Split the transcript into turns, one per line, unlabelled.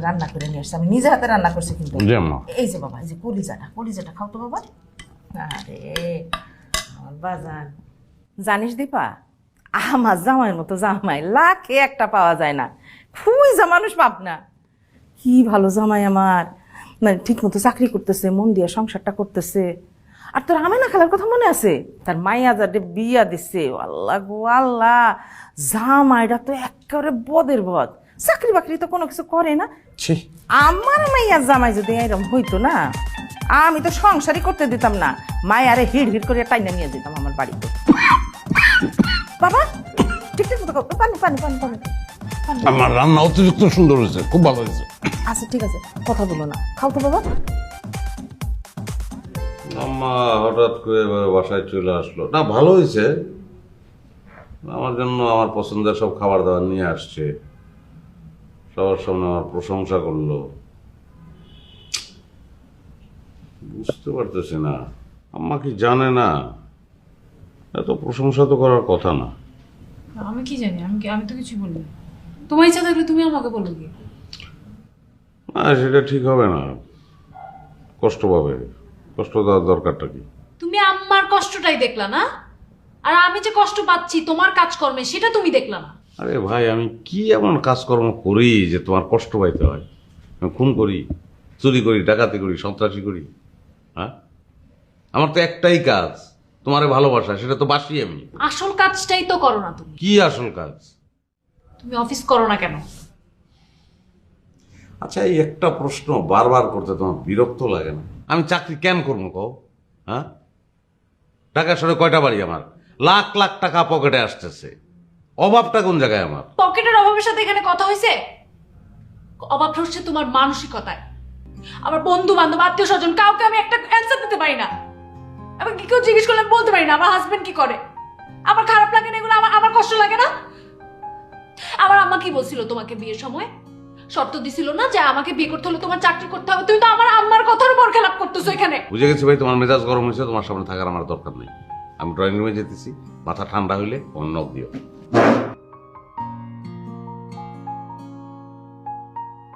রান্না করে নিয়ে আসছি, আমি নিজে হাতে রান্না করছি কিন্তু। এই যে বাবা, এই যে কলিজাটা খাও তো বাবা। আরে আমার বাজান, জানিস দীপা, আমার জামাইয়ের মতো জামাই লাখে একটা পাওয়া যায় না। খুবই যা মানুষ পাপ না। কি ভালো জামাই আমার, মানে ঠিক মতো চাকরি করতেছে, মন দিয়ে সংসারটা করতেছে। আর তোর আমেনা খালার কথা মনে আছে? তার মাইয়া যাদের বিয়া দিচ্ছে, আল্লাহ গো আল্লাহ, জামাইটা তো একেবারে বদের বদ, চাকরি বাকরি তো কোনো কিছু করে না। আমার মাইয়ার জামাই যদি এরকম হইতো না, আমি তো সংসারই করতে দিতাম না, মায়ারে হিড় হিড় করে টাইনা নিয়ে যেতাম আমার বাড়িতে। বাবা ঠিক মতো খাও, পানি পানি পানি পানি।
আমার রান্না অতিরিক্ত সুন্দর হয়েছে, খুব ভালো হয়েছে।
আচ্ছা ঠিক আছে, কথা বলো না, খাও তো বাবা।
আম্মা হঠাৎ করে এবার বাসায় চলে আসলো, না ভালো হয়েছে। আমার জন্য আমার পছন্দের সব খাবার দাবার নিয়ে আসছে, সবার সামনে আমার প্রশংসা করলো। বুঝতে পারতেছি না, আম্মা কি জানে না? এত প্রশংসা তো করার কথা না।
আমি কি জানি, আমি তো কিছু বলি না। তোমার ইচ্ছা থাকলে তুমি আমাকে বলো কি?
না সেটা ঠিক হবে না, কষ্ট পাবে। কষ্ট দেওয়ার দরকারটা কি?
তুমি আম্মার কষ্টটাই দেখলা না, আর আমি যে কষ্ট পাচ্ছি তোমার কাজকর্মে সেটা তুমি দেখলা না।
আরে ভাই, আমি কি এমন কাজকর্ম করি যে তোমার কষ্ট পাইতে হয়? আমি খুন করি, চুরি করি, ডাকাতি করি, সন্ত্রাসী করি? হ্যাঁ, আমার তো একটাই কাজ, তোমারে ভালোবাসা। সেটা তো বাসি আমি।
আসল কাজটাই তো করো না তুমি।
কি আসল কাজ?
তুমি অফিস করো না কেন?
আচ্ছা, এই একটা প্রশ্ন বারবার করতে তোমার বিরক্ত লাগে না? আমি চাকরি কেন করবো কও? হ্যাঁ, ঢাকা শহরে কয়টা বাড়ি আমার, লাখ লাখ টাকা পকেটে আসতেছে, অভাবটা কোন জায়গায় আমার?
পকেটের অভাবের সাথে এখানে কথা হয়েছে? অভাবটা হচ্ছে তোমার মানসিকতায়। আমার বন্ধু বান্ধব আত্মীয় স্বজন কাউকে আমি একটা অ্যান্সার দিতে পারি না। আমি কি কেউ জিজ্ঞেস করলে আমি বলতে পারি না আমার হাজবেন্ড কি করে। আমার খারাপ লাগে না এগুলো, আমার কষ্ট লাগে না? আমার আম্মা কি বলছিল তোমাকে বিয়ের সময়? শর্ত দিছিল না যে আমাকে বিয়ে করতে হলে তোমার চাকরি করতে হবে? তুমি তো আমার আম্মার কথার উপর খেলাপ করতেছো এখানে।
বুঝে গেছি ভাই, তোমার মেজাজ গরম হয়েছে, তোমার সামনে থাকার আমার দরকার নেই। আমি ড্রয়িং রুমে যেতেছি, মাথা ঠান্ডা হইলে অন্য দিও।